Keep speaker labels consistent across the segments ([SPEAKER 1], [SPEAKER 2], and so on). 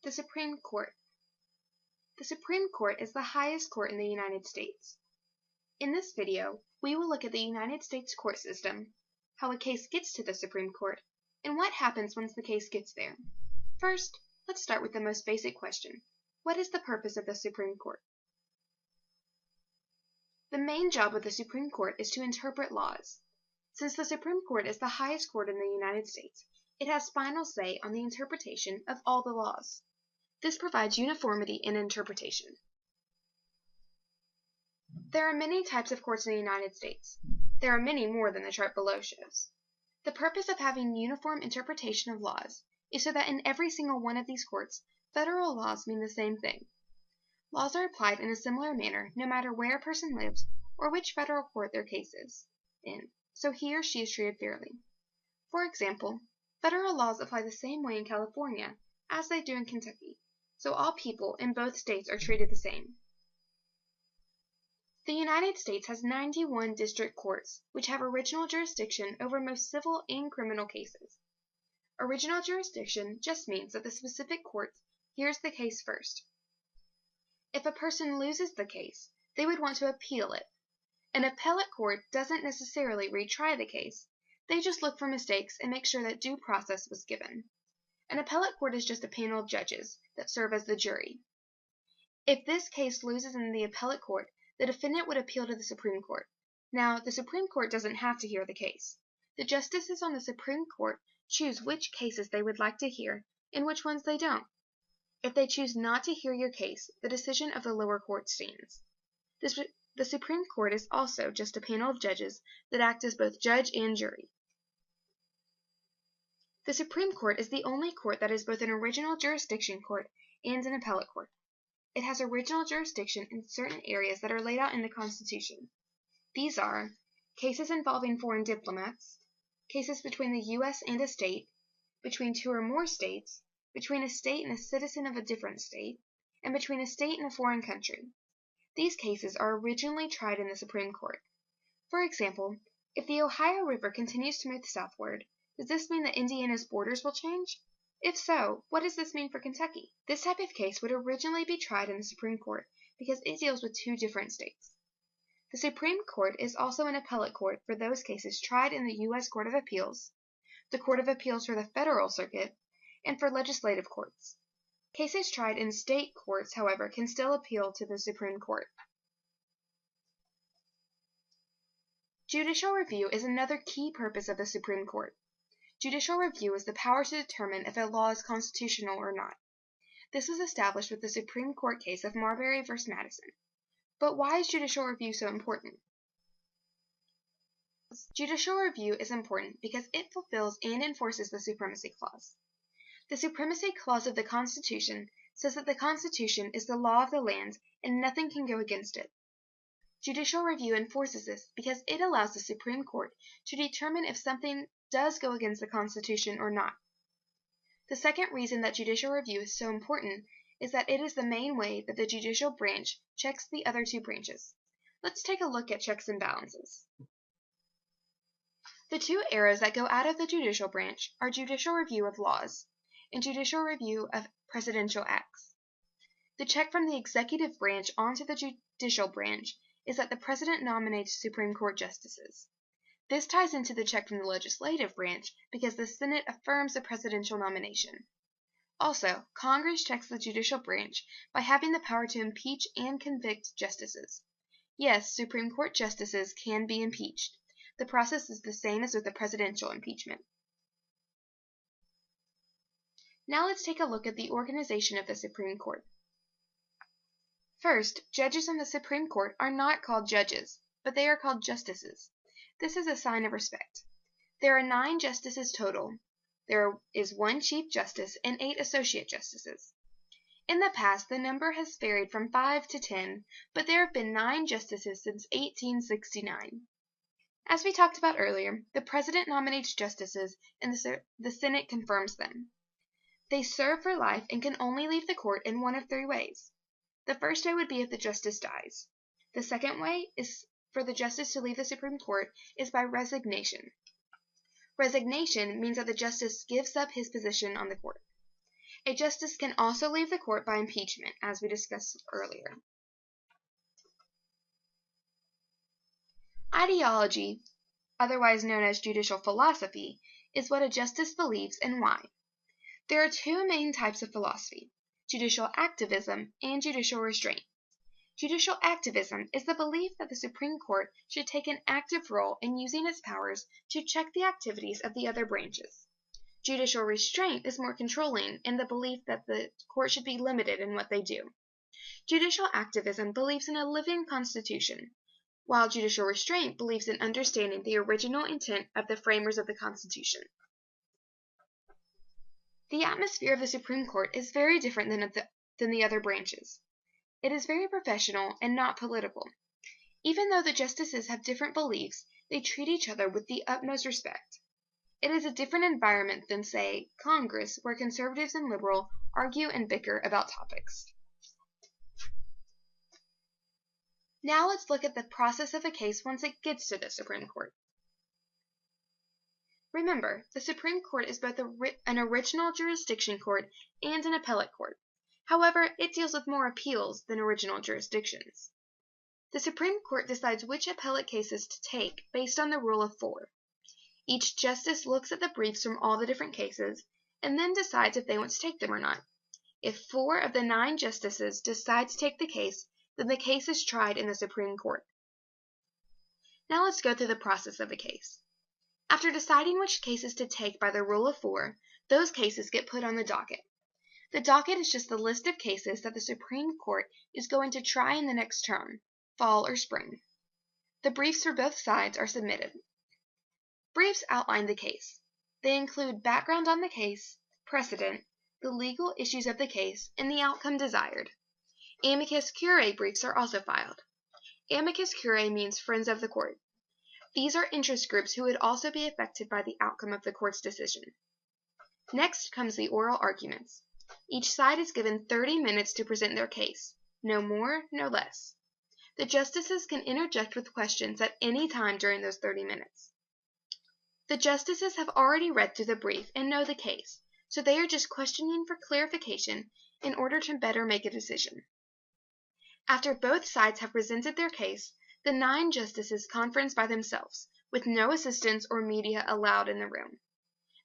[SPEAKER 1] The Supreme Court. The Supreme Court is the highest court in the United States. In this video, we will look at the United States court system, how a case gets to the Supreme Court, and what happens once the case gets there. First, let's start with the most basic question. What is the purpose of the Supreme Court? The main job of the Supreme Court is to interpret laws. Since the Supreme Court is the highest court in the United States, it has final say on the interpretation of all the laws. This provides uniformity in interpretation. There are many types of courts in the United States. There are many more than the chart below shows. The purpose of having uniform interpretation of laws is so that in every single one of these courts, federal laws mean the same thing. Laws are applied in a similar manner no matter where a person lives or which federal court their case is in, so he or she is treated fairly. For example, federal laws apply the same way in California as they do in Kentucky, so all people in both states are treated the same. The United States has 91 district courts, which have original jurisdiction over most civil and criminal cases. Original jurisdiction just means that the specific court hears the case first. If a person loses the case, they would want to appeal it. An appellate court doesn't necessarily retry the case. They just look for mistakes and make sure that due process was given. An appellate court is just a panel of judges that serve as the jury. If this case loses in the appellate court, the defendant would appeal to the Supreme Court. Now, the Supreme Court doesn't have to hear the case. The justices on the Supreme Court choose which cases they would like to hear and which ones they don't. If they choose not to hear your case, the decision of the lower court stands. The Supreme Court is also just a panel of judges that act as both judge and jury. The Supreme Court is the only court that is both an original jurisdiction court and an appellate court. It has original jurisdiction in certain areas that are laid out in the Constitution. These are cases involving foreign diplomats, cases between the U.S. and a state, between two or more states, between a state and a citizen of a different state, and between a state and a foreign country. These cases are originally tried in the Supreme Court. For example, if the Ohio River continues to move southward, does this mean that Indiana's borders will change? If so, what does this mean for Kentucky? This type of case would originally be tried in the Supreme Court because it deals with two different states. The Supreme Court is also an appellate court for those cases tried in the U.S. Court of Appeals, the Court of Appeals for the Federal Circuit, and for legislative courts. Cases tried in state courts, however, can still appeal to the Supreme Court. Judicial review is another key purpose of the Supreme Court. Judicial review is the power to determine if a law is constitutional or not. This was established with the Supreme Court case of Marbury v. Madison. But why is judicial review so important? Judicial review is important because it fulfills and enforces the Supremacy Clause. The Supremacy Clause of the Constitution says that the Constitution is the law of the land and nothing can go against it. Judicial review enforces this because it allows the Supreme Court to determine if something does go against the Constitution or not. The second reason that judicial review is so important is that it is the main way that the judicial branch checks the other two branches. Let's take a look at checks and balances. The two arrows that go out of the judicial branch are judicial review of laws and judicial review of presidential acts. The check from the executive branch onto the judicial branch is that the president nominates Supreme Court justices. This ties into the check from the legislative branch because the Senate affirms the presidential nomination. Also, Congress checks the judicial branch by having the power to impeach and convict justices. Yes, Supreme Court justices can be impeached. The process is the same as with the presidential impeachment. Now let's take a look at the organization of the Supreme Court. First, judges in the Supreme Court are not called judges, but they are called justices. This is a sign of respect. There are 9 justices total. There is 1 Chief Justice and 8 Associate Justices. In the past, the number has varied from 5 to 10, but there have been 9 justices since 1869. As we talked about earlier, the President nominates justices and the Senate confirms them. They serve for life and can only leave the court in one of 3 ways. The first way would be if the justice dies. The second way is for the justice to leave the Supreme Court is by resignation. Resignation means that the justice gives up his position on the court. A justice can also leave the court by impeachment, as we discussed earlier. Ideology, otherwise known as judicial philosophy, is what a justice believes and why. There are two main types of philosophy: judicial activism and judicial restraint. Judicial activism is the belief that the Supreme Court should take an active role in using its powers to check the activities of the other branches. Judicial restraint is more controlling in the belief that the court should be limited in what they do. Judicial activism believes in a living constitution, while judicial restraint believes in understanding the original intent of the framers of the Constitution. The atmosphere of the Supreme Court is very different than the other branches. It is very professional and not political. Even though the justices have different beliefs, they treat each other with the utmost respect. It is a different environment than, say, Congress, where conservatives and liberals argue and bicker about topics. Now let's look at the process of a case once it gets to the Supreme Court. Remember, the Supreme Court is both an original jurisdiction court and an appellate court. However, it deals with more appeals than original jurisdictions. The Supreme Court decides which appellate cases to take based on the rule of 4. Each justice looks at the briefs from all the different cases and then decides if they want to take them or not. If 4 of the 9 justices decide to take the case, then the case is tried in the Supreme Court. Now let's go through the process of a case. After deciding which cases to take by the rule of 4, those cases get put on the docket. The docket is just the list of cases that the Supreme Court is going to try in the next term, fall or spring. The briefs for both sides are submitted. Briefs outline the case. They include background on the case, precedent, the legal issues of the case, and the outcome desired. Amicus curiae briefs are also filed. Amicus curiae means friends of the court. These are interest groups who would also be affected by the outcome of the court's decision. Next comes the oral arguments. Each side is given 30 minutes to present their case, no more, no less. The justices can interject with questions at any time during those 30 minutes. The justices have already read through the brief and know the case, so they are just questioning for clarification in order to better make a decision. After both sides have presented their case, the 9 justices conference by themselves, with no assistants or media allowed in the room.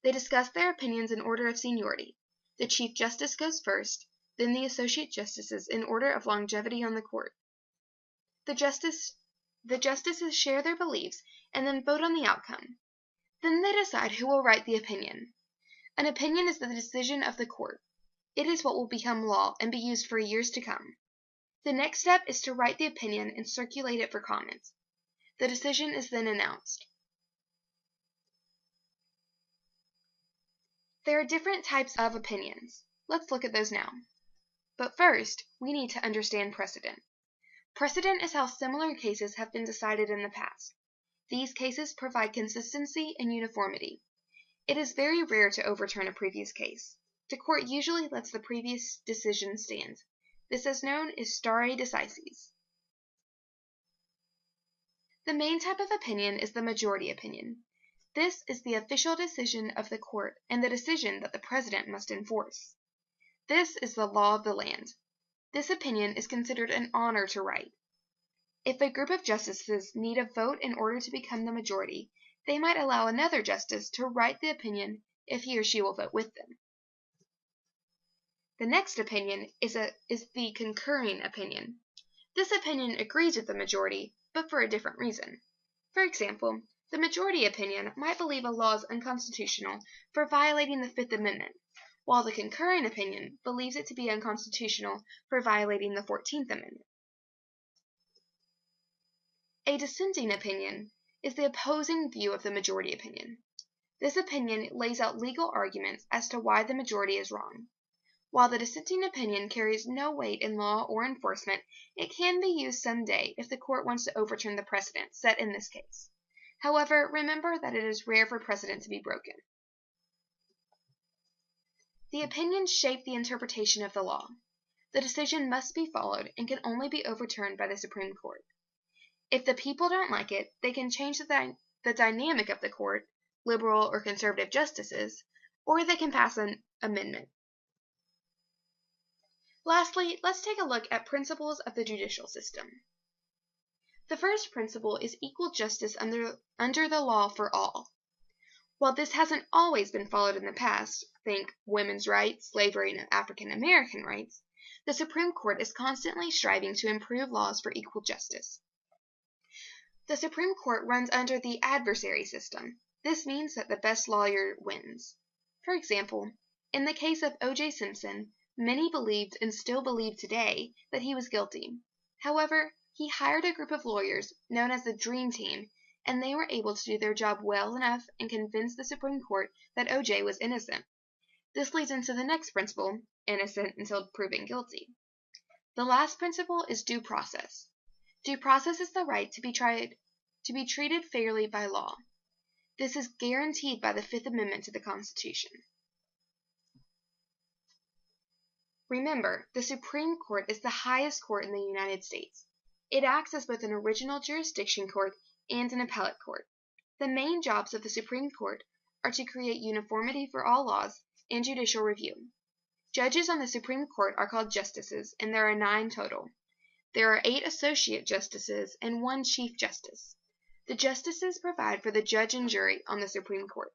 [SPEAKER 1] They discuss their opinions in order of seniority. The Chief Justice goes first, then the Associate Justices in order of longevity on the court. The justices share their beliefs and then vote on the outcome. Then they decide who will write the opinion. An opinion is the decision of the court. It is what will become law and be used for years to come. The next step is to write the opinion and circulate it for comment. The decision is then announced. There are different types of opinions. Let's look at those now. But first, we need to understand precedent. Precedent is how similar cases have been decided in the past. These cases provide consistency and uniformity. It is very rare to overturn a previous case. The court usually lets the previous decision stand. This is known as stare decisis. The main type of opinion is the majority opinion. This is the official decision of the court and the decision that the president must enforce. This is the law of the land. This opinion is considered an honor to write. If a group of justices need a vote in order to become the majority, they might allow another justice to write the opinion if he or she will vote with them. The next opinion is the concurring opinion. This opinion agrees with the majority, but for a different reason. For example, the majority opinion might believe a law is unconstitutional for violating the Fifth Amendment, while the concurring opinion believes it to be unconstitutional for violating the 14th Amendment. A dissenting opinion is the opposing view of the majority opinion. This opinion lays out legal arguments as to why the majority is wrong. While the dissenting opinion carries no weight in law or enforcement, it can be used someday if the court wants to overturn the precedent set in this case. However, remember that it is rare for precedent to be broken. The opinions shape the interpretation of the law. The decision must be followed and can only be overturned by the Supreme Court. If the people don't like it, they can change the dynamic of the court, liberal or conservative justices, or they can pass an amendment. Lastly, let's take a look at principles of the judicial system. The first principle is equal justice under the law for all. While this hasn't always been followed in the past, think women's rights, slavery, and African American rights, the Supreme Court is constantly striving to improve laws for equal justice. The Supreme Court runs under the adversary system. This means that the best lawyer wins. For example, in the case of O.J. Simpson, many believed and still believe today that he was guilty. However, he hired a group of lawyers known as the Dream Team, and they were able to do their job well enough and convince the Supreme Court that O.J. was innocent. This leads into the next principle, innocent until proven guilty. The last principle is due process. Due process is the right to be treated fairly by law. This is guaranteed by the Fifth Amendment to the Constitution. Remember, the Supreme Court is the highest court in the United States. It acts as both an original jurisdiction court and an appellate court. The main jobs of the Supreme Court are to create uniformity for all laws and judicial review. Judges on the Supreme Court are called justices, and there are 9 total. There are 8 associate justices and 1 chief justice. The justices provide for the judge and jury on the Supreme Court.